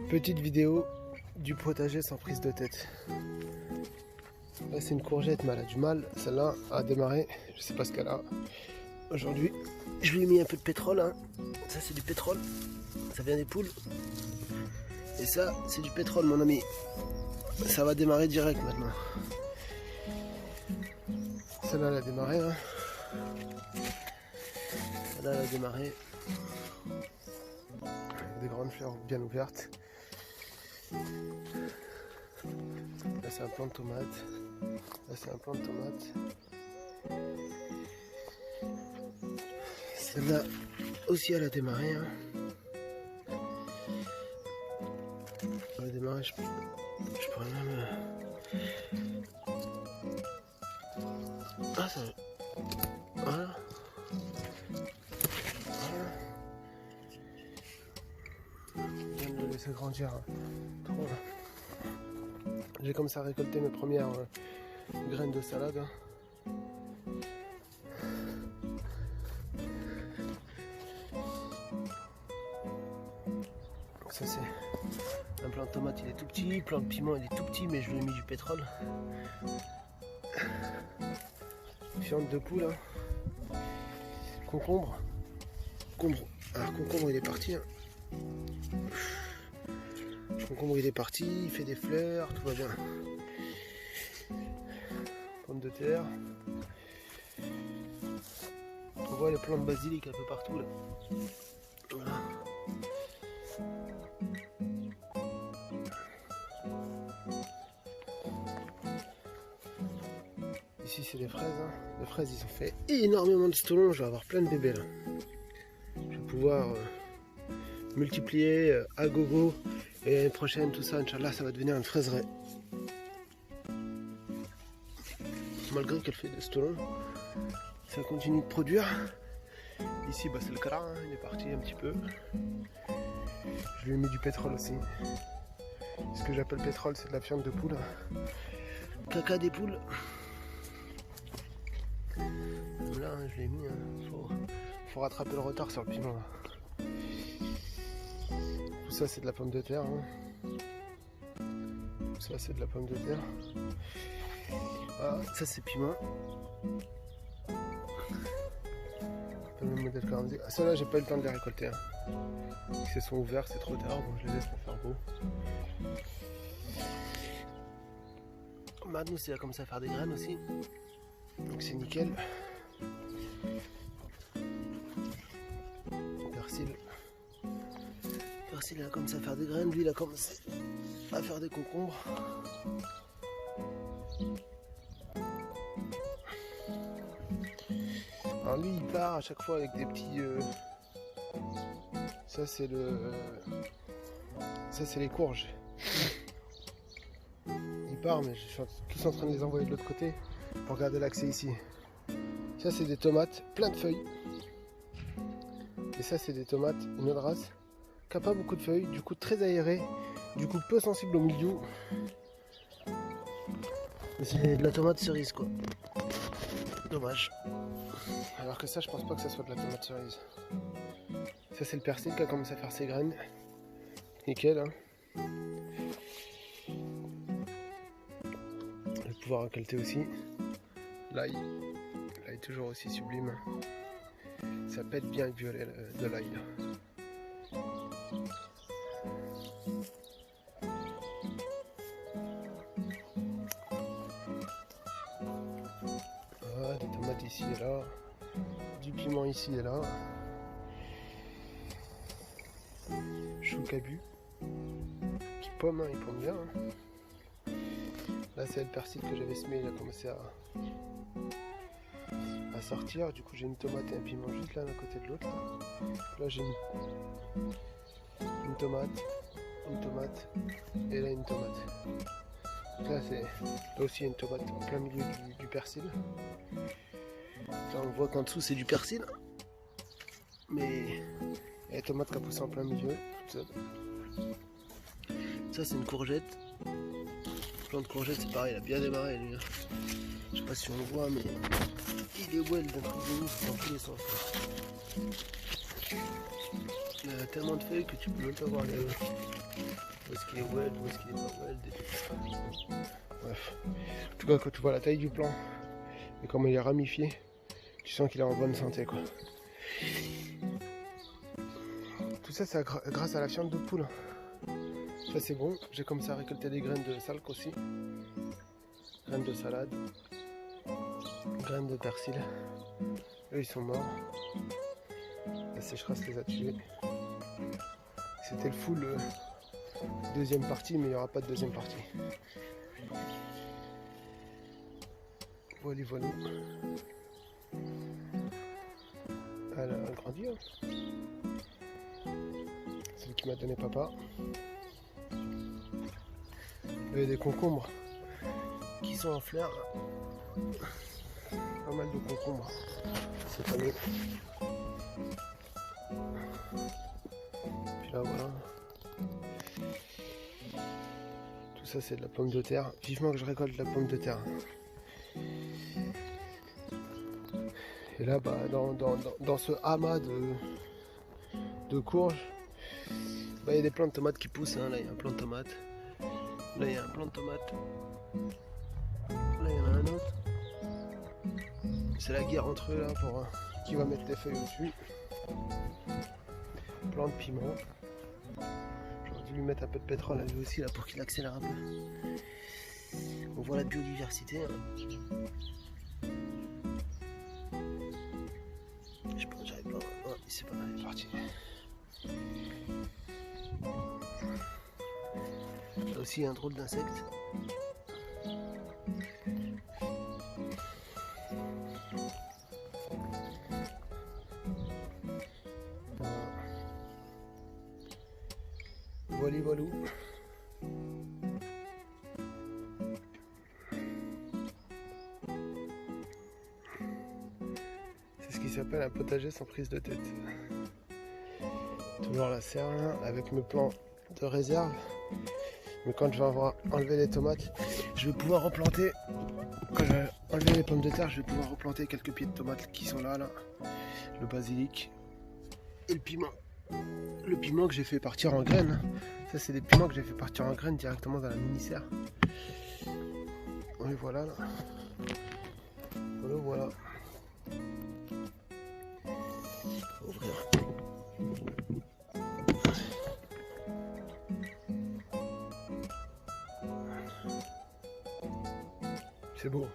Petite vidéo du potager sans prise de tête. Là c'est une courgette mais elle a du mal, celle-là a démarré, je sais pas ce qu'elle a. Aujourd'hui je lui ai mis un peu de pétrole, hein. Ça c'est du pétrole, ça vient des poules. Et ça c'est du pétrole mon ami. Ça va démarrer direct maintenant. Celle-là elle a démarré, hein. Celle-là elle a démarré. Des grandes fleurs bien ouvertes. Là c'est un plant de tomate. Là c'est un plant de tomate. Celle-là aussi elle a démarré, hein. Elle a démarré, je pourrais même... Ah ça... Voilà. Je viens de le laisser grandir, hein. Trop. J'ai commencé à récolter mes premières graines de salade, hein. Ça c'est un plant de tomate, il est tout petit, plant de piment il est tout petit mais je lui ai mis du pétrole. Fiente de poule, hein. Concombre. Alors concombre il est parti, hein. Concombre il est parti, il fait des fleurs, tout va bien. Pommes de terre. On voit les plants de basilic un peu partout là. Voilà. Ici c'est les fraises, hein. Les fraises ils ont fait énormément de stolons, je vais avoir plein de bébés là. Je vais pouvoir multiplier à gogo. Et l'année prochaine, tout ça, Inch'Allah, ça va devenir une fraiseraie. Malgré qu'elle fait des stolons, ça continue de produire. Ici, bah, c'est le cara, hein, il est parti un petit peu. Je lui ai mis du pétrole aussi. Ce que j'appelle pétrole, c'est de la fiente de poule. Caca des poules. Là, hein, je l'ai mis. Hein. Faut rattraper le retard sur le piment. Là. Tout ça c'est de la pomme de terre, hein. Tout ça c'est de la pomme de terre. Ah, ça c'est piment. Le même modèle que ah, ceux-là j'ai pas eu le temps de les récolter, hein. Ils se sont ouverts, c'est trop tard, bon je les laisse pour faire beau. Maintenant c'est comme ça à faire des graines aussi. Donc c'est nickel. Persil. Il a commencé à faire des graines, lui il a commencé à faire des concombres. Alors lui il part à chaque fois avec des petits... Ça c'est le... Ça c'est les courges. Il part mais je suis tous en train de les envoyer de l'autre côté pour garder l'accès ici. Ça c'est des tomates, plein de feuilles. Et ça c'est des tomates, une autre race. Qui n'a pas beaucoup de feuilles, du coup très aéré, du coup peu sensible au milieu. C'est de la tomate cerise quoi. Dommage. Alors que ça je pense pas que ça soit de la tomate cerise. Ça c'est le persil qui a commencé à faire ses graines. Nickel, hein. Je vais pouvoir récolter aussi. L'ail. L'ail toujours aussi sublime. Ça pète bien le violet de l'ail. Des tomates ici et là, du piment ici et là, chou cabu, qui pomme, hein, il pomme bien. Hein. Là c'est le persil que j'avais semé, il a commencé à sortir, du coup j'ai une tomate et un piment juste là d'un côté de l'autre. Là j'ai une tomate et là une tomate. Là aussi une tomate en plein milieu du persil. Là on voit qu'en dessous c'est du persil. Mais il y a la tomate qui a poussé en plein milieu. Ça c'est une courgette. Le plant de courgette c'est pareil, il a bien démarré lui. Je sais pas si on le voit mais il est well d'un truc de ouf dans tous les sens. Il y a tellement de feuilles que tu peux même pas voir les... qu'il est weld, où est-ce qu'il est pas weld et tout ça. Bref. En tout cas, quand tu vois la taille du plant et comment il est ramifié, tu sens qu'il est en bonne santé, quoi. Tout ça, c'est grâce à la fiente de poule. Ça, c'est bon. J'ai commencé à récolter des graines de salque aussi. Graines de salade. Graines de persil. Eux, ils sont morts. La sécheresse les a tués. C'était le full deuxième partie, mais il n'y aura pas de deuxième partie. Voilà, voilà. Elle a grandi, hein. Celle qui m'a donné papa. Il y a des concombres qui sont en fleurs. Pas mal de concombres cette année. Puis là, voilà. Tout ça, c'est de la pomme de terre. Vivement que je récolte de la pomme de terre. Et là, bah, dans ce amas de courges, bah, il y a des plants de tomates qui poussent, hein. Là, il y a un plant de tomate. Là, il y a un plant de tomate. Là, il y en a un autre. C'est la guerre entre eux, là, pour qui va mettre les feuilles au-dessus. Plant de piment. J'aurais dû lui mettre un peu de pétrole à lui aussi, là, pour qu'il accélère un peu. On voit la biodiversité, hein. Je pense que j'arrive pas. Oh, c'est pas mal, il est parti. Là aussi, il y a un drôle d'insecte. Voilà, voilà. C'est ce qui s'appelle un potager sans prise de tête. Toujours la serre avec mes plants de réserve. Mais quand je vais avoir enlevé les tomates, je vais pouvoir replanter. Quand je vais enlever les pommes de terre, je vais pouvoir replanter quelques pieds de tomates qui sont là. Le basilic et le piment. Le piment que j'ai fait partir en graines. Ça, c'est des piments que j'ai fait partir en graines directement dans la mini-serre. Et voilà. Là. Voilà. Ouvrir. C'est beau.